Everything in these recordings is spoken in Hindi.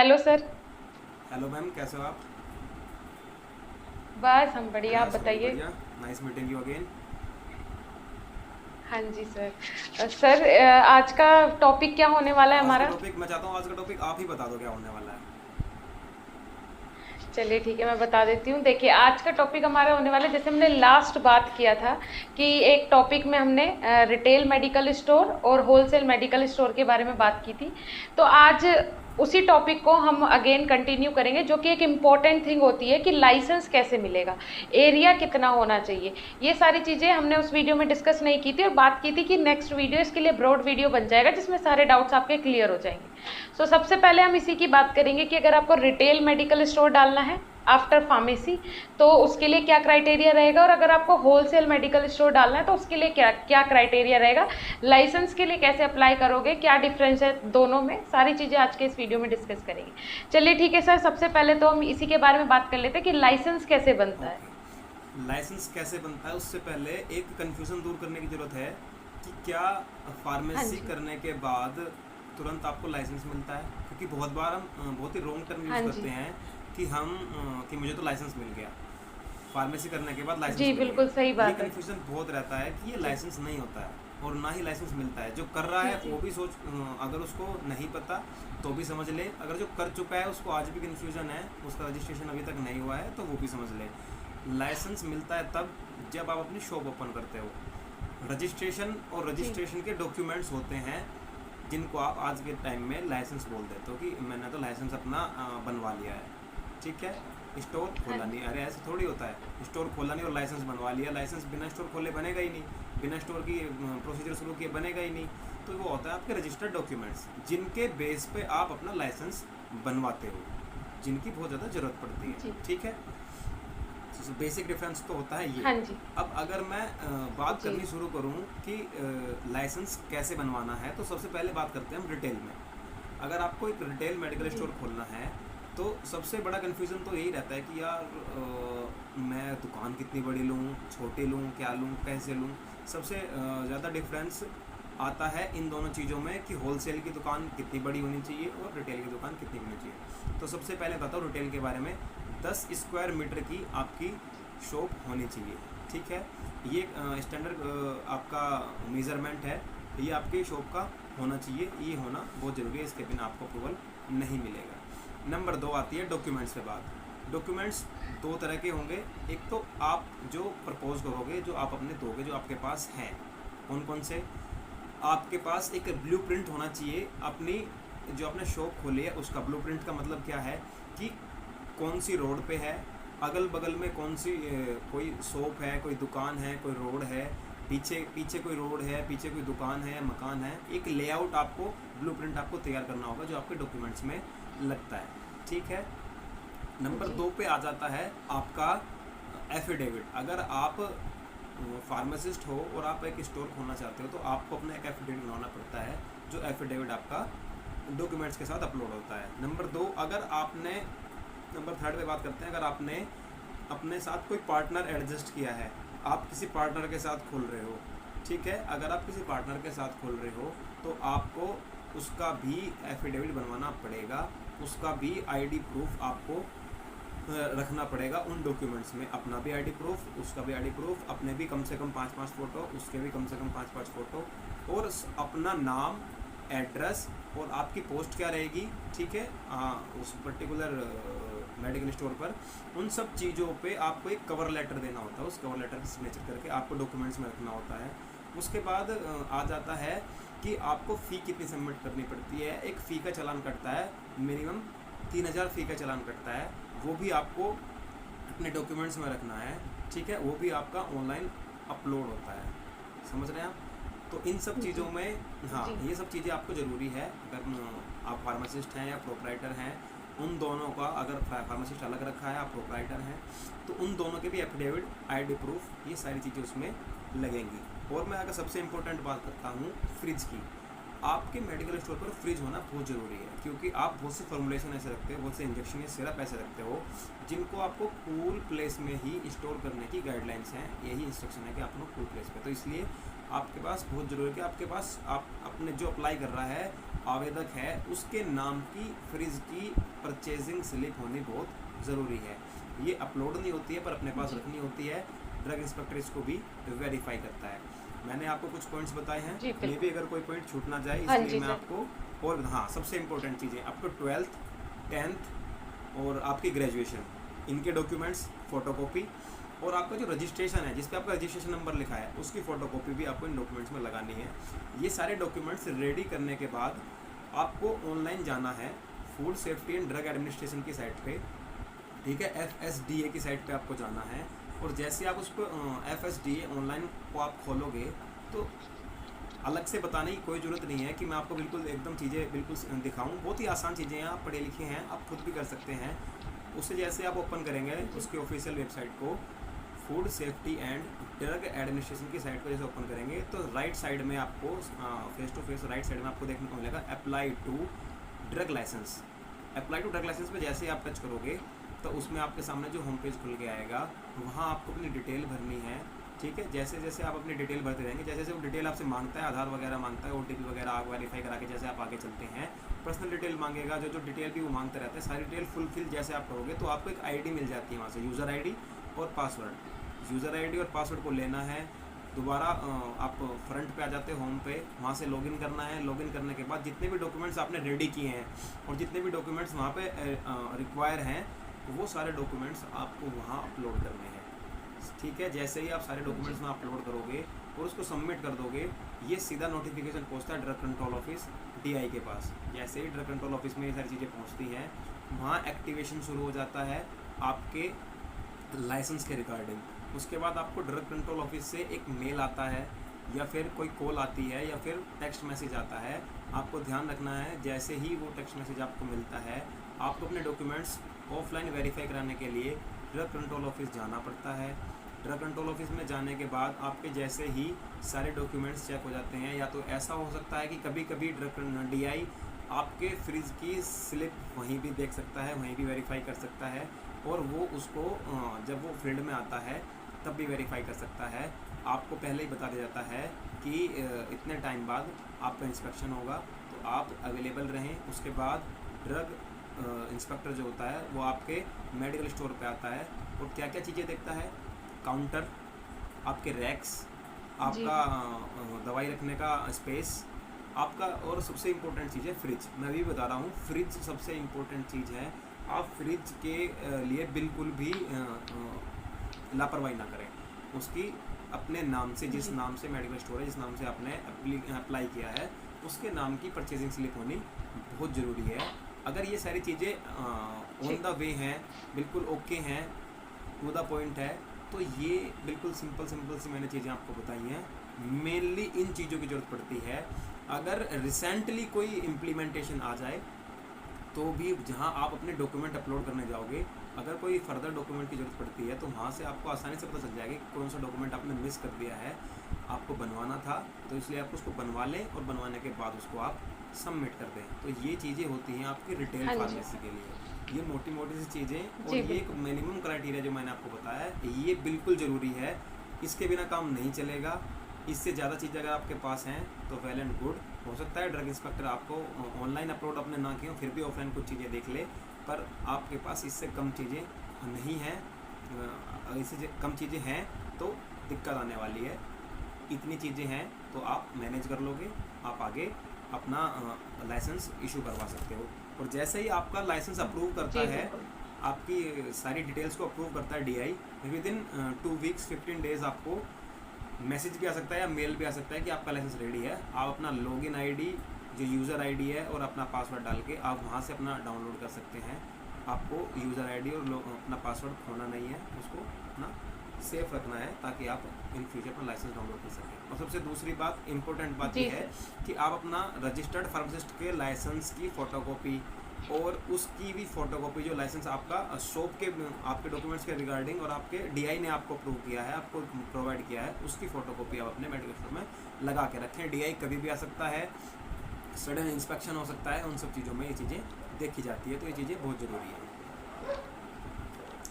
Hello sir. हेलो मैम, कैसे हो आप? बस हम बढ़िया, आप यस, वेरी बताइए। बढ़िया। Nice meeting you again. हाँ जी सर। सर, आज का टॉपिक क्या होने वाला है आज का हमारा? टॉपिक मैं चाहता हूँ, आज का टॉपिक आप ही बता दो क्या होने वाला है। चलिए ठीक है, मैं बता देती हूँ। देखिए, आज का टॉपिक हमारा होने वाला है, जैसे हमने लास्ट बात किया था कि एक टॉपिक में हमने रिटेल मेडिकल स्टोर और होलसेल मेडिकल स्टोर के बारे में बात की थी। तो आज उसी टॉपिक को हम अगेन कंटिन्यू करेंगे, जो कि एक इम्पॉर्टेंट थिंग होती है कि लाइसेंस कैसे मिलेगा, एरिया कितना होना चाहिए। ये सारी चीज़ें हमने उस वीडियो में डिस्कस नहीं की थी और बात की थी कि नेक्स्ट वीडियो इसके लिए ब्रॉड वीडियो बन जाएगा, जिसमें सारे डाउट्स आपके क्लियर हो जाएंगे। सबसे पहले हम इसी की बात करेंगे कि अगर आपको रिटेल मेडिकल स्टोर डालना है आफ्टर फार्मेसी, तो उसके लिए क्या क्राइटेरिया रहेगा, और अगर आपको होलसेल मेडिकल स्टोर डालना है तो उसके लिए क्या क्या क्राइटेरिया रहेगा, लाइसेंस के लिए कैसे अप्लाई करोगे, क्या डिफरेंस है दोनों में, सारी चीज़ें आज के इस वीडियो में डिस्कस करेंगे। चलिए ठीक है सर, सबसे पहले तो हम इसी के बारे में बात कर लेते हैं कि लाइसेंस कैसे बनता है। ओके। लाइसेंस कैसे बनता है उससे पहले एक कन्फ्यूज़न दूर करने की ज़रूरत है कि क्या हाँ फार्मेसी जी। करने के बाद तुरंत आपको लाइसेंस मिलता है? क्योंकि बहुत बार हम बहुत ही रॉन्ग टर्म हाँ यूज़ जी। करते हैं कि कि मुझे तो लाइसेंस मिल गया, फार्मेसी करने के बाद लाइसेंस जी मिल गया। बिल्कुल सही ये बात है। कन्फ्यूज़न बहुत रहता है कि ये जी लाइसेंस नहीं होता है और ना ही लाइसेंस मिलता है। जो कर रहा है जी वो भी अगर उसको नहीं पता तो भी समझ ले, अगर जो कर चुका है उसको आज भी कन्फ्यूज़न है, उसका रजिस्ट्रेशन अभी तक नहीं हुआ है, तो वो भी समझ ले। लाइसेंस मिलता है तब जब आप अपनी शॉप ओपन करते हो। रजिस्ट्रेशन और जी रजिस्ट्रेशन के डॉक्यूमेंट्स होते हैं जिनको आप आज के टाइम में लाइसेंस बोल देते हो कि मैंने तो लाइसेंस अपना बनवा लिया है। ठीक है, स्टोर हाँ खोला नहीं, जी। अरे ऐसे थोड़ी होता है। स्टोर खोला नहीं और लाइसेंस बनवा लिया, लाइसेंस बिना स्टोर खोले बनेगा ही नहीं, बिना स्टोर की प्रोसीजर शुरू किए बनेगा ही नहीं। तो वो होता है आपके रजिस्टर्ड डॉक्यूमेंट्स जिनके बेस पे आप अपना लाइसेंस बनवाते हो, जिनकी बहुत ज़्यादा ज़रूरत पड़ती जी। है। ठीक है, बेसिक डिफरेंस तो होता है ये। हाँ जी। अब अगर मैं बात जी करनी शुरू करूं कि लाइसेंस कैसे बनवाना है, तो सबसे पहले बात करते हैं हम रिटेल में। अगर आपको एक रिटेल मेडिकल जी स्टोर खोलना है तो सबसे बड़ा कन्फ्यूज़न तो यही रहता है कि यार मैं दुकान कितनी बड़ी लूँ, छोटी लूँ, क्या लूँ, कैसे लूँ। सबसे ज़्यादा डिफरेंस आता है इन दोनों चीज़ों में कि होलसेल की दुकान कितनी बड़ी होनी चाहिए और रिटेल की दुकान कितनी होनी चाहिए। तो सबसे पहले बताता हूँ रिटेल के बारे में। 10 स्क्वायर मीटर की आपकी शॉप होनी चाहिए। ठीक है, ये स्टैंडर्ड आपका मेज़रमेंट है, ये आपकी शॉप का होना चाहिए, ये होना बहुत ज़रूरी है, इसके बिना आपको अप्रूवल नहीं मिलेगा। नंबर 2 आती है डॉक्यूमेंट्स के बाद। डॉक्यूमेंट्स दो तरह के होंगे। एक तो आप जो प्रपोज करोगे, जो आप अपने दोगे, जो आपके पास हैं, कौन कौन से। आपके पास एक ब्लूप्रिंट होना चाहिए अपनी, जो आपने शॉप खोली है उसका। ब्लूप्रिंट का मतलब क्या है कि कौन सी रोड पे है, अगल बगल में कौन सी कोई शॉप है, कोई दुकान है, कोई रोड है, पीछे पीछे कोई रोड है, पीछे कोई दुकान है, मकान है। एक लेआउट आपको, ब्लूप्रिंट आपको तैयार करना होगा जो आपके डॉक्यूमेंट्स में लगता है। ठीक है, नंबर जी 2 पे आ जाता है आपका एफिडेविट। अगर आप फार्मासिस्ट हो और आप एक स्टोर खोलना चाहते हो तो आपको अपना एक एफिडेविट बनाना पड़ता है, जो एफिडेविट आपका डॉक्यूमेंट्स के साथ अपलोड होता है। नंबर 2, अगर आपने, नंबर 3 पे बात करते हैं, अगर आपने अपने साथ कोई पार्टनर एडजस्ट किया है, आप किसी पार्टनर के साथ खोल रहे हो। ठीक है, अगर आप किसी पार्टनर के साथ खोल रहे हो तो आपको उसका भी एफिडेविट बनवाना पड़ेगा, उसका भी आईडी प्रूफ आपको रखना पड़ेगा उन डॉक्यूमेंट्स में। अपना भी आईडी प्रूफ, उसका भी आईडी प्रूफ, अपने भी कम से कम 5-5 फ़ोटो, उसके भी कम से कम 5-5 फ़ोटो, और अपना नाम, एड्रेस और आपकी पोस्ट क्या रहेगी। ठीक है, उस पर्टिकुलर मेडिकल स्टोर पर। उन सब चीज़ों पे आपको एक कवर लेटर देना होता है, उस कवर लेटर की सिग्नेचर करके आपको डॉक्यूमेंट्स में रखना होता है। उसके बाद आ जाता है कि आपको फ़ी कितनी सबमिट करनी पड़ती है। एक फ़ी का चालान कटता है, मिनिमम 3000 फ़ी का चालान कटता है, वो भी आपको अपने डॉक्यूमेंट्स में रखना है। ठीक है, वो भी आपका ऑनलाइन अपलोड होता है। समझ रहे हैं आप? तो इन सब जी चीज़ों में, हाँ, जी ये सब चीज़ें आपको ज़रूरी है। अगर आप फार्मासिस्ट हैं या प्रोपराइटर हैं, उन दोनों का, अगर फार्मासिस्ट अलग रखा है, आप प्रोपराइटर हैं, तो उन दोनों के भी एफिडेविट, आईडी प्रूफ, ये सारी चीज़ें उसमें लगेंगी। और मैं अगर सबसे इम्पोर्टेंट बात करता हूँ फ्रिज की। आपके मेडिकल स्टोर पर फ्रिज होना बहुत ज़रूरी है, क्योंकि आप बहुत से फॉर्मुलेशन ऐसे रखते हो, बहुत से इंजेक्शन या सिरप ऐसे रखते हो जिनको आपको कूल प्लेस में ही स्टोर करने की गाइडलाइंस हैं। यही इंस्ट्रक्शन है कि आप लोग कूल प्लेस पे, तो इसलिए आपके पास बहुत ज़रूरी है कि आपके पास आप अपने जो अप्लाई कर रहा है आवेदक है उसके नाम की फ्रिज की परचेजिंग स्लिप होनी बहुत ज़रूरी है। ये अपलोड नहीं होती है पर अपने पास रखनी होती है। ड्रग इंस्पेक्टर इसको भी वेरीफाई करता है। मैंने आपको कुछ पॉइंट्स बताए हैं, मे भी अगर कोई पॉइंट छूट ना जाए इसलिए मैं आपको, और हाँ सबसे इम्पोर्टेंट चीज़ें आपको 12th 10th और आपकी ग्रेजुएशन, इनके डॉक्यूमेंट्स फोटोकॉपी, और आपका जो रजिस्ट्रेशन है जिस पे आपका रजिस्ट्रेशन नंबर लिखा है उसकी फ़ोटोकॉपी भी आपको इन डॉक्यूमेंट्स में लगानी है। ये सारे डॉक्यूमेंट्स रेडी करने के बाद आपको ऑनलाइन जाना है food safety and drug administration की साइट पे, ठीक है, FSDA की साइट पे आपको जाना है। और जैसे आप उसको FSDA ऑनलाइन को आप खोलोगे तो अलग से बताने की कोई ज़रूरत नहीं है कि मैं आपको बिल्कुल एकदम चीज़ें बिल्कुल दिखाऊं। बहुत ही आसान चीज़ें हैं, आप पढ़े लिखे हैं, आप खुद भी कर सकते हैं। उससे जैसे आप ओपन करेंगे उसकी ऑफिशियल वेबसाइट को, food safety and drug administration की साइट को जैसे ओपन करेंगे तो राइट साइड में आपको face to face right side में आपको देखने को मिलेगा apply to drug licence. Apply to drug licence पे जैसे ही आप टच करोगे तो उसमें आपके सामने जो होम पेज खुल के आएगा वहाँ आपको अपनी डिटेल भरनी है, ठीक है। जैसे जैसे आप अपनी डिटेल भरते रहेंगे, जैसे जैसे वो डिटेल आपसे मांगता है, आधार वगैरह मांगता है, OTP वगैरह आप वेरीफाई करा के जैसे आप आगे चलते हैं, पर्सनल डिटेल मांगेगा, जो जो डिटेल भी वो मांगते रहते हैं सारी डिटेल फुलफिल जैसे आप करोगे तो आपको एक ID मिल जाती है वहाँ से, यूज़र ID और पासवर्ड। यूज़र ID और पासवर्ड को लेना है, दोबारा आप फ्रंट पे आ जाते हो होम पे, वहाँ से लॉगिन करना है। लॉगिन करने के बाद जितने भी डॉक्यूमेंट्स आपने रेडी किए हैं और जितने भी डॉक्यूमेंट्स वहाँ पे रिक्वायर हैं वो सारे डॉक्यूमेंट्स आपको वहाँ अपलोड करने हैं, ठीक है। जैसे ही आप सारे डॉक्यूमेंट्स वहाँ अपलोड करोगे और उसको सबमिट कर दोगे, ये सीधा नोटिफिकेशन पहुँचता है ड्रग कंट्रोल ऑफिस DI के पास। जैसे ही ड्रग कंट्रोल ऑफिस में ये सारी चीज़ें पहुँचती हैं वहाँ एक्टिवेशन शुरू हो जाता है आपके लाइसेंस के रिगार्डिंग। उसके बाद आपको ड्रग कंट्रोल ऑफिस से एक मेल आता है या फिर कोई कॉल आती है या फिर टेक्स्ट मैसेज आता है। आपको ध्यान रखना है जैसे ही वो टेक्स्ट मैसेज आपको मिलता है आपको अपने डॉक्यूमेंट्स ऑफलाइन वेरीफाई कराने के लिए ड्रग कंट्रोल ऑफिस जाना पड़ता है। ड्रग कंट्रोल ऑफिस में जाने के बाद आपके जैसे ही सारे डॉक्यूमेंट्स चेक हो जाते हैं, या तो ऐसा हो सकता है कि कभी कभी DI आपके फ्रिज की स्लिप वहीं भी देख सकता है, वहीं भी वेरीफाई कर सकता है, और वो उसको जब वो फील्ड में आता है तब भी वेरीफाई कर सकता है। आपको पहले ही बता दिया जाता है कि इतने टाइम बाद आपका इंस्पेक्शन होगा तो आप अवेलेबल रहें। उसके बाद ड्रग इंस्पेक्टर जो होता है वो आपके मेडिकल स्टोर पे आता है और क्या क्या चीज़ें देखता है, काउंटर, आपके रैक्स, आपका दवाई रखने का स्पेस आपका, और सबसे इम्पोर्टेंट चीज़ है फ्रिज। मैं भी बता रहा हूँ फ्रिज सबसे इम्पोर्टेंट चीज़ है। आप फ्रिज के लिए बिल्कुल भी लापरवाही ना करें। उसकी अपने नाम से, जिस नाम से मेडिकल स्टोर है, जिस नाम से आपने अप्लाई किया है उसके नाम की परचेजिंग स्लिप होनी बहुत ज़रूरी है। अगर ये सारी चीज़ें ऑन द वे हैं, बिल्कुल ओके हैं, टू द पॉइंट है, तो ये बिल्कुल सिंपल सी मैंने चीज़ें आपको बताई हैं। मेनली इन चीज़ों की ज़रूरत पड़ती है। अगर रिसेंटली कोई इम्प्लीमेंटेशन आ जाए तो भी जहां आप अपने डॉक्यूमेंट अपलोड करने जाओगे, अगर कोई फर्दर डॉक्यूमेंट की ज़रूरत पड़ती है तो वहाँ से आपको आसानी से पता चल जाएगा कि कौन सा डॉक्यूमेंट आपने मिस कर दिया है, आपको बनवाना था, तो इसलिए आप उसको बनवा लें और बनवाने के बाद उसको आप सबमिट कर दें। तो ये चीज़ें होती हैं आपकी रिटेल फार्मेसी के लिए। ये मोटी मोटी सी चीज़ें, और ये एक मिनिमम क्राइटेरिया जो मैंने आपको बताया है ये बिल्कुल ज़रूरी है। इसके बिना काम नहीं चलेगा। इससे ज़्यादा चीज़ें अगर आपके पास हैं तो वेल एंड गुड। हो सकता है ड्रग इंस्पेक्टर आपको ऑनलाइन अपलोड अपने ना किए फिर भी ऑफलाइन कुछ चीज़ें देख ले, पर आपके पास इससे कम चीज़ें नहीं हैं। इससे कम चीज़ें हैं तो दिक्कत आने वाली है। इतनी चीज़ें हैं तो आप मैनेज कर लोगे, आप आगे अपना लाइसेंस इशू करवा सकते हो। और जैसे ही आपका लाइसेंस अप्रूव करता है, आपकी सारी डिटेल्स को अप्रूव करता है DI, with in 2 weeks 15 days आपको मैसेज भी आ सकता है या मेल भी आ सकता है कि आपका लाइसेंस रेडी है। आप अपना लॉगिन ID, जो यूज़र ID है, और अपना पासवर्ड डाल के आप वहाँ से अपना डाउनलोड कर सकते हैं। आपको यूज़र ID और अपना पासवर्ड खोना नहीं है, उसको अपना सेफ रखना है ताकि आप इन फ्यूचर अपना लाइसेंस डाउनलोड कर सकें। और सबसे दूसरी बात, इम्पोर्टेंट बात यह है कि आप अपना रजिस्टर्ड फार्मासिस्ट के लाइसेंस की फ़ोटोकॉपी और उसकी भी फ़ोटोकॉपी, जो लाइसेंस आपका शॉप के आपके डॉक्यूमेंट्स के रिगार्डिंग और आपके DI ने आपको अप्रूव किया है, आपको प्रोवाइड किया है, उसकी फ़ोटोकॉपी आप अपने मेडिकल स्टोर में लगा के रखें। DI कभी भी आ सकता है, सडन इंस्पेक्शन हो सकता है, उन सब चीज़ों में ये चीज़ें देखी जाती है, तो ये चीज़ें बहुत ज़रूरी है।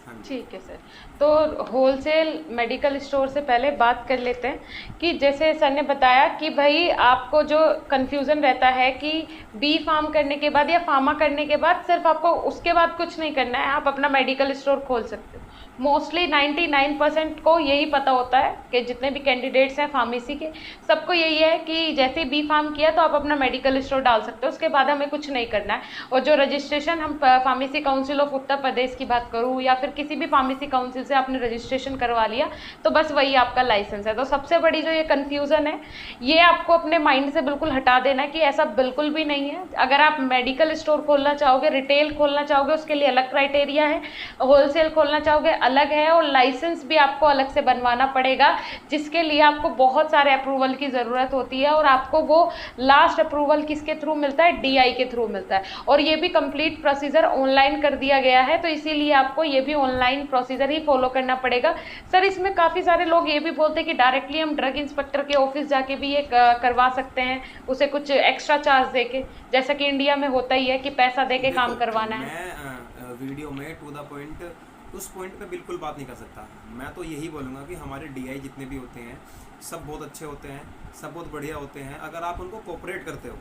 हाँ जी। ठीक है सर। तो होलसेल मेडिकल स्टोर से पहले बात कर लेते हैं कि जैसे सर ने बताया कि भाई आपको जो कन्फ्यूज़न रहता है कि बी फार्म करने के बाद या फार्मा करने के बाद सिर्फ आपको उसके बाद कुछ नहीं करना है, आप अपना मेडिकल स्टोर खोल सकते हो। मोस्टली 99% को यही पता होता है कि जितने भी कैंडिडेट्स हैं फार्मेसी के, सबको यही है कि जैसे बी फार्म किया तो आप अपना मेडिकल स्टोर डाल सकते हो, उसके बाद हमें कुछ नहीं करना है। और जो रजिस्ट्रेशन हम pharmacy council of Uttar Pradesh की बात करूँ या फिर किसी भी फार्मेसी काउंसिल से आपने रजिस्ट्रेशन करवा लिया तो बस वही आपका लाइसेंस है। तो सबसे बड़ी जो ये कन्फ्यूज़न है ये आपको अपने माइंड से बिल्कुल हटा देना है कि ऐसा बिल्कुल भी नहीं है। अगर आप मेडिकल स्टोर खोलना चाहोगे, रिटेल खोलना चाहोगे, उसके लिए अलग क्राइटेरिया है, होलसेल खोलना चाहोगे अलग है, और लाइसेंस भी आपको अलग से बनवाना पड़ेगा जिसके लिए आपको बहुत सारे अप्रूवल की ज़रूरत होती है। और आपको वो लास्ट अप्रूवल किसके थ्रू मिलता है? डीआई के थ्रू मिलता है। और ये भी कंप्लीट प्रोसीजर ऑनलाइन कर दिया गया है, तो इसीलिए आपको ये भी ऑनलाइन प्रोसीजर ही फॉलो करना पड़ेगा। सर इसमें काफ़ी सारे लोग ये भी बोलते हैं कि डायरेक्टली हम ड्रग इंस्पेक्टर के ऑफिस जाके भी ये करवा सकते हैं, उसे कुछ एक्स्ट्रा चार्ज देके, जैसा कि इंडिया में होता ही है कि पैसा दे के काम करवाना है। मैं वीडियो में टू द पॉइंट उस पॉइंट पे बिल्कुल बात नहीं कर सकता। मैं तो यही बोलूँगा कि हमारे डीआई जितने भी होते हैं सब बहुत अच्छे होते हैं, सब बहुत बढ़िया होते हैं। अगर आप उनको कोऑपरेट करते हो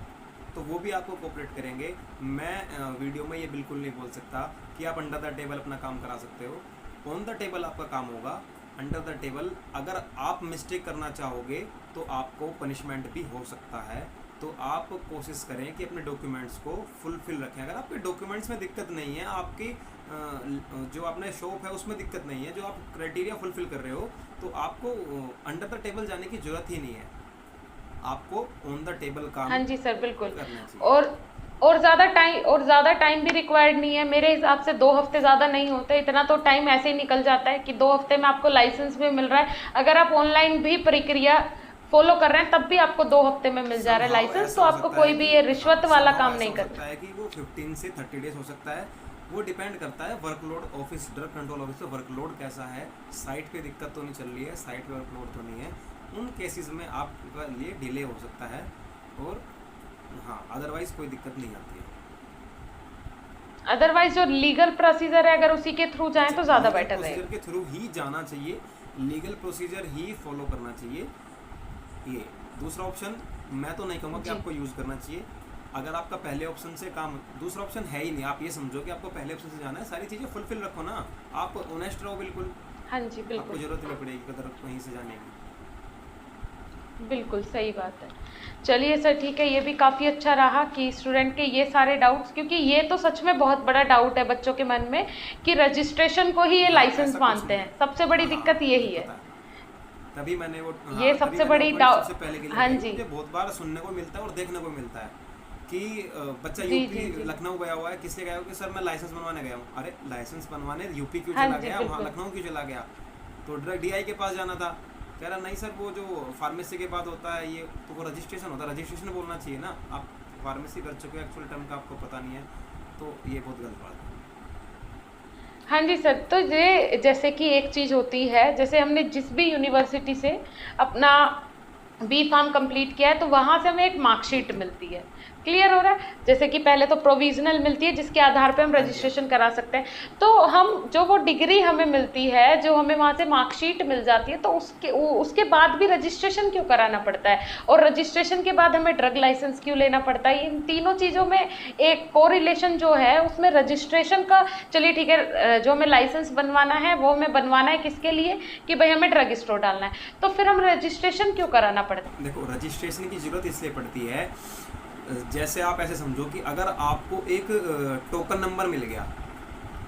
तो वो भी आपको कोऑपरेट करेंगे। मैं वीडियो में ये बिल्कुल नहीं बोल सकता कि आप अंडर द टेबल अपना काम करा सकते हो। ऑन द टेबल आपका काम होगा। अंडर द टेबल अगर आप मिस्टेक करना चाहोगे तो आपको पनिशमेंट भी हो सकता है। तो आप कोशिश करें कि अपने डॉक्यूमेंट्स को फुलफिल रखें। अगर आपके डॉक्यूमेंट्स में दिक्कत नहीं है, आपकी जो आपने शॉप है उसमें दिक्कत नहीं है, जो आप क्राइटेरिया फुलफिल कर रहे हो, तो आपको अंडर द टेबल जाने की जरूरत ही नहीं है। आपको ऑन द टेबल काम हाँ जी सर, बिल्कुल। करना चाहिए। और ज़्यादा टाइम भी रिक्वायर्ड नहीं है मेरे हिसाब से। 2 हफ्ते ज़्यादा नहीं होते, इतना तो टाइम ऐसे ही निकल जाता है कि 2 हफ्ते में आपको लाइसेंस भी मिल रहा है। अगर आप ऑनलाइन भी प्रक्रिया फॉलो कर रहे हैं तब भी आपको 2 हफ्ते में मिल जा रहा है लाइसेंस। तो आपको कोई भी ये रिश्वत वाला काम नहीं करना करना है कि वो 15 से 30 डेज हो सकता है। वो डिपेंड करता है workload, office drug control office पे वर्कलोड कैसा है, साइट पे दिक्कत तो नहीं चल रही है, साइट पे वर्कलोड तो नहीं है। उन केसेस में आपका लिए डिले हो सकता है, और हाँ अदरवाइज कोई दिक्कत नहीं आती है। अदरवाइज जो लीगल प्रोसीजर है अगर उसी के थ्रू जाएं तो ज़्यादा बेटर रहेगा। प्रोसीजर के थ्रू ही जाना चाहिए, लीगल प्रोसीजर ही फॉलो करना चाहिए। ये दूसरा ऑप्शन मैं तो नहीं कहूँगा कि जी। आपको यूज़ करना चाहिए। अगर आपका पहले ऑप्शन से काम, दूसरा ऑप्शन है ही नहीं, आप ये समझो कि आपको पहले ऑप्शन से जाना है। सारी चीज़ें फुलफिल रखो ना, आप ऑनेस्ट रहो बिल्कुल। हाँ जी, आपको बिल्कुल ज़रूरत नहीं पड़ेगी कदर कहीं से जाने की। बिल्कुल सही बात है। चलिए सर ठीक है, ये भी काफ़ी अच्छा रहा कि स्टूडेंट के ये सारे डाउट्स, क्योंकि ये तो सच में बहुत बड़ा डाउट है बच्चों के मन में कि रजिस्ट्रेशन को ही ये हाँ, लाइसेंस ऐसा कुछ मानते नहीं हैं। है। सबसे बड़ी हाँ, दिक्कत यही मुझे है। पता तभी मैंने वो ये हाँ, सबसे तभी मैंने बड़ी वो point डाउट। सबसे पहले के लिए हाँ बताई। जी मुझे बहुत बार सुनने को मिलता है और देखने को मिलता है कि बच्चा जी यूपी जी जी। लखनऊ गया हुआ है, किससे गया हो कि सर मैं लाइसेंस बनवाने गया हूँ। अरे लाइसेंस बनवाने यूपी क्यों हाँ चला जी गया, वहाँ बिल्कुल। लखनऊ क्यों चला गया? तो ड्रग डीआई के पास जाना था। कह रहा नहीं सर वो जो फार्मेसी के बाद होता है ये तो वो रजिस्ट्रेशन होता है, रजिस्ट्रेशन बोलना चाहिए ना। आप फार्मेसी कर चुके हो, एक्चुअल टर्म का आपको पता नहीं है, तो ये बहुत गलत बात है। हाँ जी सर, तो ये जैसे कि एक चीज़ होती है, जैसे हमने जिस भी यूनिवर्सिटी से अपना बी फार्म कंप्लीट किया है तो वहाँ से हमें एक मार्कशीट मिलती है। क्लियर हो रहा है? जैसे कि पहले तो प्रोविजनल मिलती है जिसके आधार पे हम हाँ जी, हाँ रजिस्ट्रेशन करा सकते हैं। तो हम जो वो डिग्री हमें मिलती है, जो हमें वहाँ से मार्कशीट मिल जाती है, तो उसके बाद भी रजिस्ट्रेशन क्यों कराना पड़ता है? और रजिस्ट्रेशन के बाद हमें ड्रग लाइसेंस क्यों लेना पड़ता है? इन तीनों चीज़ों में एक कोरिलेशन जो है उसमें रजिस्ट्रेशन का, चलिए ठीक है, जो हमें लाइसेंस बनवाना है वो हमें बनवाना है किसके लिए? कि भाई हमें ड्रग स्टोर डालना है। तो फिर हम रजिस्ट्रेशन क्यों कराना पड़ता है? देखो रजिस्ट्रेशन की ज़रूरत इसलिए पड़ती है, जैसे आप ऐसे समझो कि अगर आपको एक टोकन नंबर मिल गया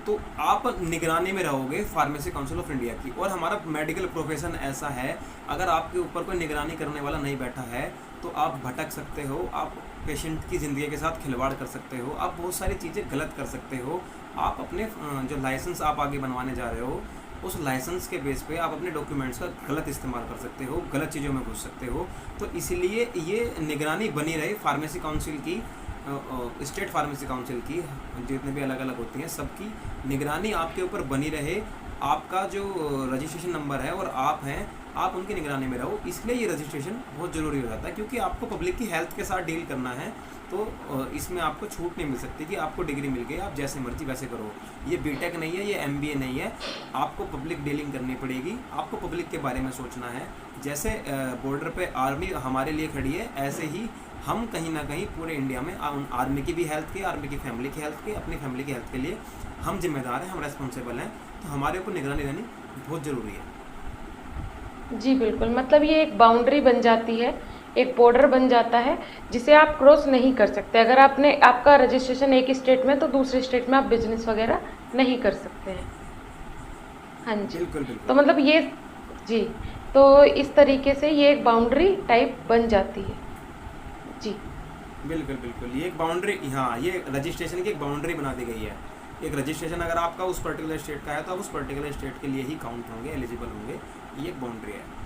तो आप निगरानी में रहोगे फार्मेसी काउंसिल ऑफ इंडिया की। और हमारा मेडिकल प्रोफेशन ऐसा है, अगर आपके ऊपर कोई निगरानी करने वाला नहीं बैठा है तो आप भटक सकते हो, आप पेशेंट की ज़िंदगी के साथ खिलवाड़ कर सकते हो, आप बहुत सारी चीज़ें गलत कर सकते हो। आप अपने जो लाइसेंस आप आगे बनवाने जा रहे हो उस लाइसेंस के बेस पे आप अपने डॉक्यूमेंट्स का गलत इस्तेमाल कर सकते हो, गलत चीज़ों में घुस सकते हो। तो इसीलिए ये निगरानी बनी रहे फार्मेसी काउंसिल की, स्टेट फार्मेसी काउंसिल की, जितने भी अलग अलग होती हैं सबकी निगरानी आपके ऊपर बनी रहे। आपका जो रजिस्ट्रेशन नंबर है और आप हैं आप उनकी निगरानी में रहो। इसलिए ये रजिस्ट्रेशन बहुत ज़रूरी हो जाता है, क्योंकि आपको पब्लिक की हेल्थ के साथ डील करना है, तो इसमें आपको छूट नहीं मिल सकती कि आपको डिग्री मिल गई आप जैसे मर्जी वैसे करो। ये बीटेक नहीं है, ये एमबीए नहीं है, आपको पब्लिक डीलिंग करनी पड़ेगी, आपको पब्लिक के बारे में सोचना है। जैसे बॉर्डर पे आर्मी हमारे लिए खड़ी है, ऐसे ही हम कहीं ना कहीं पूरे इंडिया में आर्मी की भी हेल्थ की, आर्मी की फैमिली की हेल्थ की, अपनी फैमिली की हेल्थ के लिए हम जिम्मेदार हैं, हम रेस्पॉन्सिबल हैं, तो हमारे ऊपर निगरानी रहनी बहुत ज़रूरी है। जी बिल्कुल, मतलब ये एक बाउंड्री बन जाती है, एक बॉर्डर बन जाता है जिसे आप क्रॉस नहीं कर सकते। अगर आपका रजिस्ट्रेशन एक स्टेट में, तो दूसरे स्टेट में आप बिजनेस वगैरह नहीं कर सकते हैं। हाँ जी। बिल्कुल तो बिल्कुल मतलब ये, जी, तो इस तरीके से ये एक बाउंड्री टाइप बन जाती है। जी बिल्कुल बिल्कुल, ये एक बाउंड्री, हाँ, ये रजिस्ट्रेशन की एक बाउंड्री बना दी गई है। एक रजिस्ट्रेशन अगर आपका उस पर्टिकुलर स्टेट का है, तो आप उस पर्टिकुलर स्टेट के लिए ही काउंट होंगे, एलिजिबल होंगे, ये एक बाउंड्री है।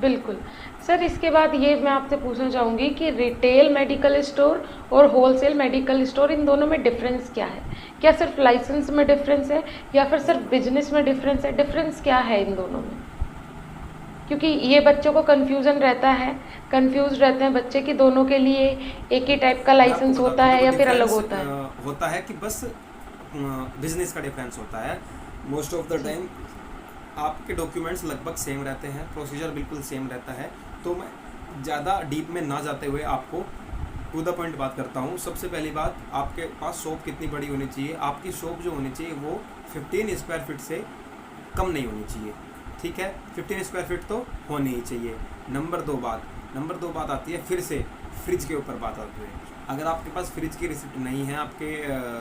बिल्कुल। सर, इसके बाद ये मैं आपसे पूछना चाहूँगी कि रिटेल मेडिकल स्टोर और होलसेल मेडिकल स्टोर, इन दोनों में डिफरेंस क्या है? क्या सिर्फ लाइसेंस में डिफरेंस है, या फिर सिर्फ बिजनेस में डिफरेंस है? डिफरेंस क्या है इन दोनों में? क्योंकि ये बच्चों को कन्फ्यूज़न रहता है, कन्फ्यूज़ रहते हैं बच्चे कि दोनों के लिए एक ही टाइप का मैं आपको लाइसेंस बताता होता हूँ, है देखो या फिर अलग डिफरेंस होता है? होता है कि बस बिजनेस का डिफरेंस होता है। मोस्ट ऑफ द जी। टाइम आपके डॉक्यूमेंट्स लगभग सेम रहते हैं, प्रोसीजर बिल्कुल सेम रहता है। तो मैं ज़्यादा डीप में ना जाते हुए आपको टू द पॉइंट बात करता हूँ। सबसे पहली बात, आपके पास शॉप कितनी बड़ी होनी चाहिए? आपकी शॉप जो होनी चाहिए वो 15 स्क्वायर फीट से कम नहीं होनी चाहिए, ठीक है? 15 स्क्वायर फीट तो होनी ही चाहिए। नंबर दो बात आती है फिर से फ्रिज के ऊपर बात आती है। अगर आपके पास फ्रिज की रिसिप्ट नहीं है, आपके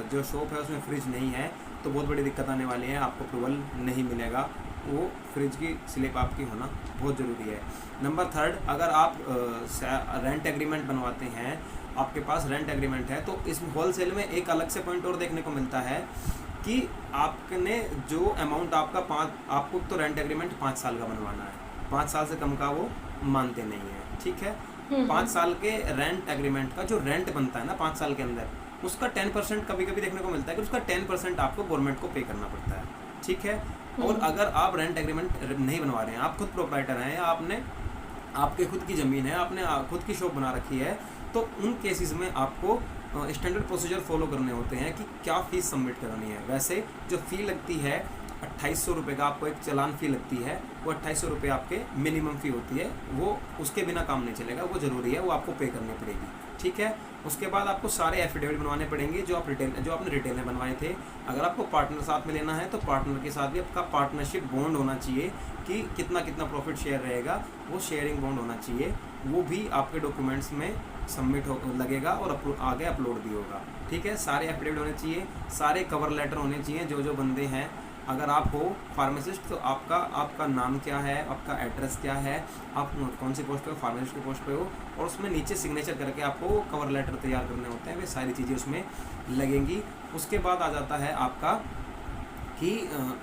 जो शॉप है उसमें फ्रिज नहीं है, तो बहुत बड़ी दिक्कत आने वाली है, आपको अप्रूवल नहीं मिलेगा। वो फ्रिज की स्लिप आपकी होना बहुत ज़रूरी है। नंबर 3, अगर आप रेंट एग्रीमेंट बनवाते हैं, आपके पास रेंट एग्रीमेंट है, तो इस होलसेल में एक अलग से पॉइंट और देखने को मिलता है कि आपने जो अमाउंट आपको तो रेंट एग्रीमेंट 5 साल का बनवाना है, 5 साल से कम का वो मानते नहीं है, ठीक है? 5 साल के रेंट एग्रीमेंट का जो रेंट बनता है ना 5 साल के अंदर, उसका 10% कभी कभी देखने को मिलता है कि उसका 10% आपको गवर्नमेंट को पे करना पड़ता है, ठीक है? और अगर आप रेंट एग्रीमेंट नहीं बनवा रहे हैं, आप खुद प्रोप्राइटर हैं, या आपके खुद की ज़मीन है, आपने खुद की शॉप बना रखी है, तो उन केसेस में आपको स्टैंडर्ड प्रोसीजर फॉलो करने होते हैं कि क्या फ़ीस सबमिट करनी है। वैसे जो फ़ी लगती है 2800 रुपये का, आपको एक चालान फ़ी लगती है, वो 2800 रुपये आपके मिनिमम फ़ी होती है, वो उसके बिना काम नहीं चलेगा, वो ज़रूरी है, वो आपको पे करनी पड़ेगी, ठीक है? उसके बाद आपको सारे एफिडेविट बनवाने पड़ेंगे जो आपने रिटेल में बनवाए थे। अगर आपको पार्टनर साथ में लेना है, तो पार्टनर के साथ भी आपका पार्टनरशिप बॉन्ड होना चाहिए कि कितना प्रॉफिट शेयर रहेगा, वो शेयरिंग बॉन्ड होना चाहिए, वो भी आपके डॉक्यूमेंट्स में सबमिट लगेगा और आगे अपलोड भी होगा, ठीक है? सारे एफिडेविट होने चाहिए, सारे कवर लेटर होने चाहिए, जो बंदे हैं। अगर आप हो फार्मासिस्ट, तो आपका नाम क्या है, आपका एड्रेस क्या है, आप कौन सी पोस्ट पे हो, फार्मासिस्ट की पोस्ट पे हो, और उसमें नीचे सिग्नेचर करके आपको कवर लेटर तैयार करने होते हैं, वे सारी चीज़ें उसमें लगेंगी। उसके बाद आ जाता है आपका कि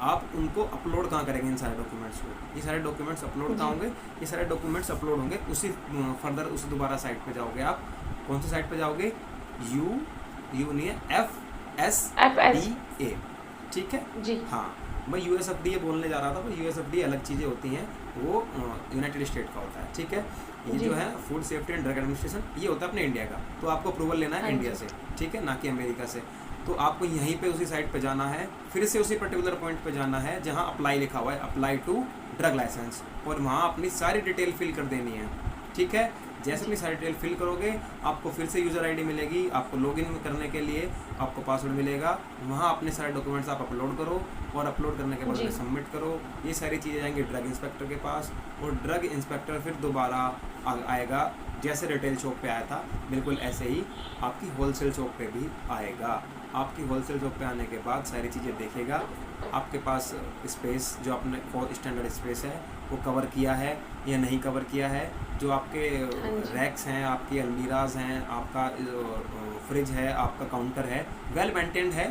आप उनको अपलोड कहाँ करेंगे इन सारे डॉक्यूमेंट्स को। ये सारे डॉक्यूमेंट्स अपलोड कहाँ होंगे? ये सारे डॉक्यूमेंट्स अपलोड होंगे उसी फर्दर उस दोबारा साइट पे जाओगे आप। कौन सी साइट पे जाओगे? यू नहीं है, FSDA, ठीक है जी। हाँ, मैं USFDA बोलने जा रहा था, पर USFDA अलग चीज़ें होती हैं, वो यूनाइटेड स्टेट का होता है, ठीक है? ये जी। जो है food safety and drug administration, ये होता है अपने इंडिया का, तो आपको अप्रूवल लेना है हाँ इंडिया जी। से, ठीक है, ना कि अमेरिका से। तो आपको यहीं पे उसी साइट पे जाना है, फिर से उसी पर्टिकुलर पॉइंट पे जाना है जहाँ अप्लाई लिखा हुआ है, अप्लाई टू ड्रग लाइसेंस, और वहाँ अपनी सारी डिटेल फिल कर देनी है, ठीक है? जैसे अपनी सारी डिटेल फिल करोगे, आपको फिर से यूज़र आईडी मिलेगी, आपको लॉगिन करने के लिए आपको पासवर्ड मिलेगा, वहाँ अपने सारे डॉक्यूमेंट्स आप अपलोड करो, और अपलोड करने के बाद जी। सबमिट करो। ये सारी चीज़ें जाएंगी ड्रग इंस्पेक्टर के पास, और ड्रग इंस्पेक्टर फिर दोबारा आएगा, जैसे रिटेल शॉप पे आया था बिल्कुल ऐसे ही आपकी होलसेल शॉप पे भी आएगा। आपकी होलसेल शॉप पे आने के बाद सारी चीज़ें देखेगा, आपके पास स्पेस जो आपने स्टैंडर्ड स्पेस है वो कवर किया है या नहीं कवर किया है, जो आपके रैक्स हैं, आपकी अलमीराज हैं, आपका फ्रिज है, आपका काउंटर है, वेल मेंटेन्ड है,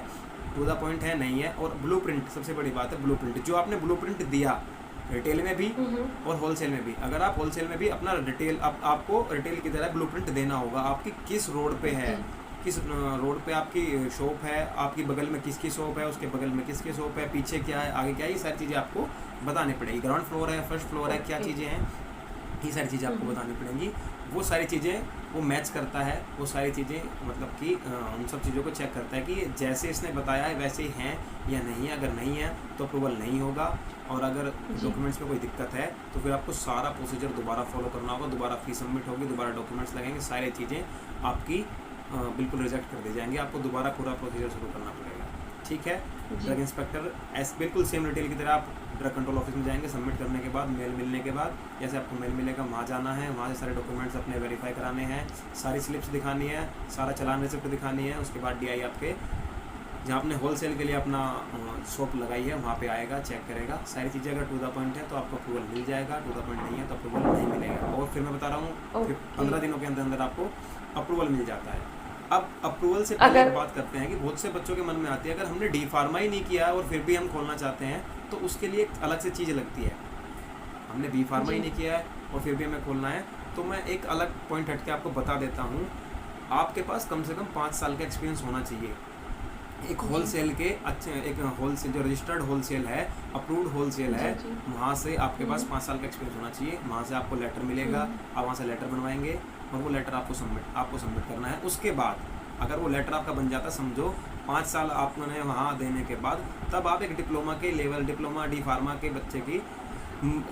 टू द पॉइंट है, नहीं है, और ब्लूप्रिंट, सबसे बड़ी बात है ब्लूप्रिंट, जो आपने ब्लूप्रिंट दिया रिटेल में भी और होलसेल में भी। अगर आप होलसेल में भी अपना रिटेल आपको रिटेल की तरह ब्लूप्रिंट देना होगा, आपकी किस रोड पे है, किस रोड पे आपकी शॉप है, आपकी बगल में किसकी शॉप है, उसके बगल में किसकी शॉप है, पीछे क्या है, आगे क्या है, ये सारी चीज़ें आपको बतानी पड़ेगी। ग्राउंड फ्लोर है, फर्स्ट फ्लोर है, क्या चीज़ें हैं, ये सारी चीज़ें आपको बतानी पड़ेंगी। वो सारी चीज़ें वो मैच करता है, वो सारी चीज़ें मतलब कि उन सब चीज़ों को चेक करता है कि जैसे इसने बताया है वैसे ही हैं या नहीं है। अगर नहीं है तो अप्रूवल नहीं होगा, और अगर डॉक्यूमेंट्स में कोई दिक्कत है तो फिर आपको सारा प्रोसीजर दोबारा फॉलो करना होगा, दोबारा फीस सबमिट होगी, दोबारा डॉक्यूमेंट्स लगेंगे, सारी चीज़ें आपकी बिल्कुल रिजेक्ट कर दी जाएंगी, आपको दोबारा पूरा प्रोसीजर शुरू करना पड़ेगा। ठीक है। ड्रग इंस्पेक्टर बिल्कुल सेम डिटेल की तरह आप ड्रग कंट्रोल ऑफिस में जाएंगे, सबमिट करने के बाद, मेल मिलने के बाद, जैसे आपको मेल मिलेगा वहाँ जाना है, वहाँ से सारे डॉक्यूमेंट्स अपने वेरीफाई कराने हैं, सारी स्लिप्स दिखानी है, सारा चलान रिसिप्ट दिखानी है। उसके बाद DI आपके जहाँ आपने होलसेल के लिए अपना शॉप लगाई है वहाँ पे आएगा, चेक करेगा सारी चीज़ें। अगर टू द पॉइंट है तो आपको अप्रूवल मिल जाएगा, टू द पॉइंट नहीं है तो अप्रूवल नहीं मिलेगा। और फिर मैं बता रहा हूँ फिर 15 दिनों के अंदर अंदर आपको अप्रूवल मिल जाता है। अब अप्रूवल से पहले एक बात करते हैं कि बहुत से बच्चों के मन में आती है, अगर हमने डी फार्मा ही नहीं किया और फिर भी हम खोलना चाहते हैं तो उसके लिए एक अलग से चीज़ लगती है। हमने बी फार्मा ही नहीं किया है और फिर भी हमें खोलना है, तो मैं एक अलग पॉइंट हट के आपको बता देता हूँ। आपके पास कम से कम 5 साल का एक्सपीरियंस होना चाहिए। एक होलसेल के एक होलसेल जो रजिस्टर्ड होलसेल है, अप्रूव्ड होलसेल है, वहाँ से आपके पास 5 साल का एक्सपीरियंस होना चाहिए। वहाँ से आपको लेटर मिलेगा, आप वहाँ से लेटर बनवाएंगे और वो लेटर आपको सबमिट करना है। उसके बाद अगर वो लेटर आपका बन जाता, समझो 5 साल आपने वहाँ देने के बाद, तब आप एक डिप्लोमा के लेवल, डिप्लोमा डी फार्मा के बच्चे की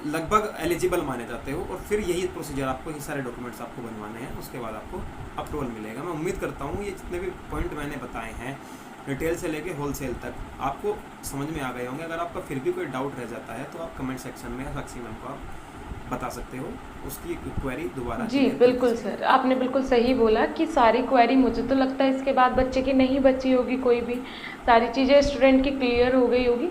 लगभग एलिजिबल माने जाते हो। और फिर यही प्रोसीजर, आपको ये सारे डॉक्यूमेंट्स आपको बनवाने हैं, उसके बाद आपको अप्रूवल मिलेगा। मैं उम्मीद करता हूँ ये जितने भी पॉइंट मैंने बताए हैं रिटेल से लेके होलसेल तक आपको समझ में आ गए होंगे। अगर आपका फिर भी कोई डाउट रह जाता है तो आप कमेंट सेक्शन में साक्षी मैम को आप बता सकते हो, उसकी क्वेरी दोबारा। जी बिल्कुल सर, आपने बिल्कुल सही बोला कि सारी क्वेरी, मुझे तो लगता है इसके बाद बच्चे की नहीं बची होगी कोई भी, सारी चीज़ें स्टूडेंट की क्लियर हो गई होगी।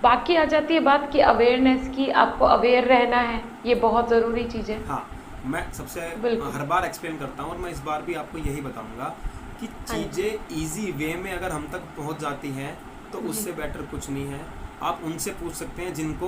बाकी आ जाती है बात की अवेयरनेस की, आपको अवेयर रहना है, ये बहुत ज़रूरी चीज़ है। हाँ, मैं सबसे हर बार एक्सप्लेन करता हूँ और मैं इस बार भी आपको यही बताऊँगा कि चीज़ें ईजी वे में अगर हम तक पहुँच जाती हैं तो उससे बेटर कुछ नहीं है। आप उनसे पूछ सकते हैं जिनको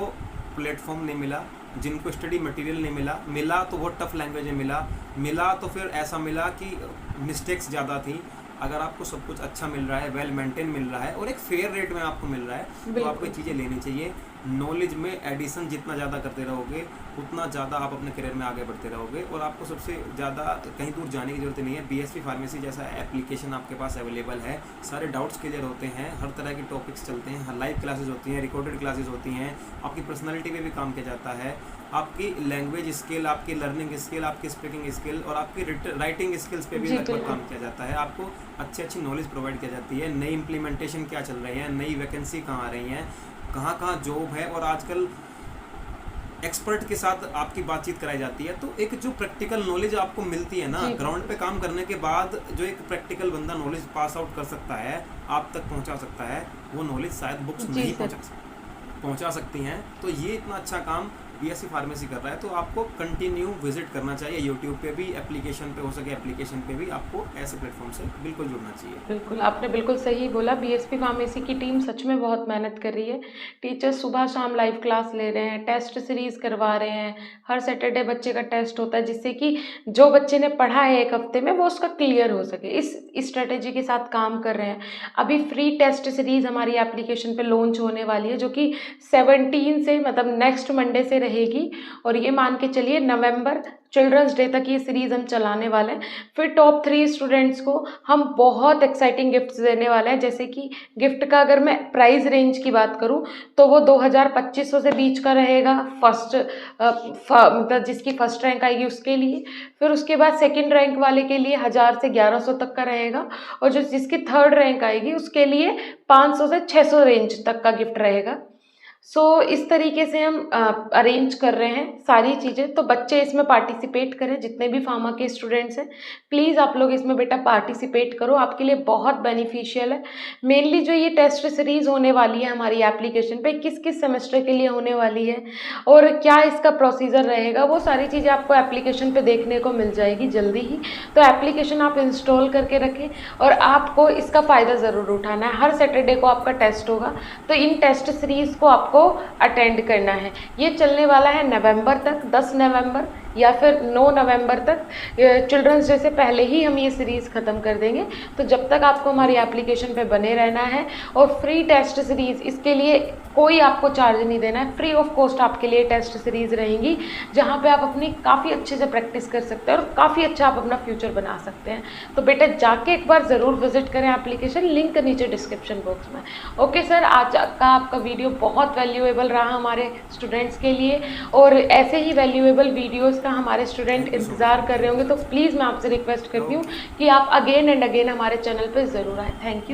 प्लेटफॉर्म नहीं मिला, जिनको स्टडी मटेरियल नहीं मिला तो वो टफ लैंग्वेज में मिला तो फिर ऐसा मिला कि मिस्टेक्स ज़्यादा थी। अगर आपको सब कुछ अच्छा मिल रहा है, वेल मेंटेन मिल रहा है और एक फेयर रेट में आपको मिल रहा है तो आपको ये चीज़ें लेनी चाहिए। नॉलेज में एडिशन जितना ज़्यादा करते रहोगे उतना ज़्यादा आप अपने करियर में आगे बढ़ते रहोगे और आपको सबसे ज़्यादा कहीं दूर जाने की ज़रूरत नहीं है। BSc फार्मेसी जैसा एप्लीकेशन आपके पास अवेलेबल है, सारे डाउट्स क्लियर होते हैं, हर तरह के टॉपिक्स चलते हैं, लाइव क्लासेस होती हैं, रिकॉर्डेड क्लासेस होती हैं, आपकी पर्सनैलिटी पे भी काम किया जाता है, आपकी लैंग्वेज स्किल, आपकी लर्निंग स्किल, आपकी स्पीकिंग स्किल और आपकी राइटिंग स्किल्स पे भी लगभग काम किया जाता है। आपको अच्छी नॉलेज प्रोवाइड की जाती है, नई इम्प्लीमेंटेशन क्या चल रही है, नई वैकेंसी कहाँ आ रही हैं, कहाँ जॉब है, और आजकल एक्सपर्ट के साथ आपकी बातचीत कराई जाती है। तो एक जो प्रैक्टिकल नॉलेज आपको मिलती है ना, ग्राउंड पे काम करने के बाद जो एक प्रैक्टिकल बंदा नॉलेज पास आउट कर सकता है, आप तक पहुंचा सकता है, वो नॉलेज शायद बुक्स नहीं पहुंचा सकती हैं। तो ये इतना अच्छा काम BSc फार्मेसी कर रहा है, तो आपको कंटिन्यू विजिट करना चाहिए। यूट्यूब पे भी, एप्लीकेशन पे हो सके एप्लीकेशन पे भी आपको ऐसे प्लेटफॉर्म से बिल्कुल जुड़ना चाहिए। बिल्कुल, आपने बिल्कुल सही बोला। BSc फार्मेसी की टीम सच में बहुत मेहनत कर रही है। टीचर्स सुबह शाम लाइव क्लास ले रहे हैं, टेस्ट सीरीज़ करवा रहे हैं, हर सैटरडे बच्चे का टेस्ट होता है जिससे कि जो बच्चे ने पढ़ा है एक हफ्ते में वो उसका क्लियर हो सके। इस स्ट्रेटेजी के साथ काम कर रहे हैं। अभी फ्री टेस्ट सीरीज़ हमारी एप्लीकेशन पे लॉन्च होने वाली है जो कि 17 से मतलब नेक्स्ट मंडे से रहेगी और ये मान के चलिए नवंबर चिल्ड्रंस डे तक ये सीरीज़ हम चलाने वाले हैं। फिर टॉप 3 स्टूडेंट्स को हम बहुत एक्साइटिंग गिफ्ट्स देने वाले हैं। जैसे कि गिफ्ट का अगर मैं प्राइस रेंज की बात करूं तो वो 2000-2500 से बीच का रहेगा मतलब जिसकी फर्स्ट रैंक आएगी उसके लिए। फिर उसके बाद सेकंड रैंक वाले के लिए 1000 से 1100 तक का रहेगा और जिसकी थर्ड रैंक आएगी उसके लिए 500 से 600 रेंज तक का गिफ्ट रहेगा। इस तरीके से हम अरेंज कर रहे हैं सारी चीज़ें। तो बच्चे इसमें पार्टिसिपेट करें, जितने भी फार्मा के स्टूडेंट्स हैं प्लीज़ आप लोग इसमें बेटा पार्टिसिपेट करो, आपके लिए बहुत बेनिफिशियल है। मेनली जो ये टेस्ट सीरीज़ होने वाली है हमारी एप्लीकेशन पे, किस किस सेमेस्टर के लिए होने वाली है और क्या इसका प्रोसीजर रहेगा, वो सारी चीज़ें आपको एप्लीकेशन पे देखने को मिल जाएगी जल्दी ही। तो एप्लीकेशन आप इंस्टॉल करके रखें और आपको इसका फ़ायदा ज़रूर उठाना है। हर सैटरडे को आपका टेस्ट होगा, तो इन टेस्ट सीरीज़ को आपको अटेंड करना है। ये चलने वाला है नवंबर तक, 10 नवंबर या फिर 9 नवंबर तक चिल्ड्रंस डे से पहले ही हम ये सीरीज़ ख़त्म कर देंगे। तो जब तक आपको हमारी एप्लीकेशन पे बने रहना है, और फ्री टेस्ट सीरीज़, इसके लिए कोई आपको चार्ज नहीं देना है, फ्री ऑफ कॉस्ट आपके लिए टेस्ट सीरीज़ रहेंगी, जहाँ पे आप अपनी काफ़ी अच्छे से प्रैक्टिस कर सकते हैं और काफ़ी अच्छा आप अपना फ्यूचर बना सकते हैं। तो बेटा जाके एक बार ज़रूर विजिट करें एप्लीकेशन, लिंक नीचे डिस्क्रिप्शन बॉक्स में। ओके सर, आज का आपका वीडियो बहुत वैल्यूएबल रहा हमारे स्टूडेंट्स के लिए, और ऐसे ही वैल्यूएबल वीडियोज़ का हमारे स्टूडेंट इंतज़ार कर रहे होंगे। तो प्लीज़ मैं आपसे रिक्वेस्ट करती हूँ कि आप अगेन एंड अगेन हमारे चैनल पर ज़रूर आएँ। Thank you.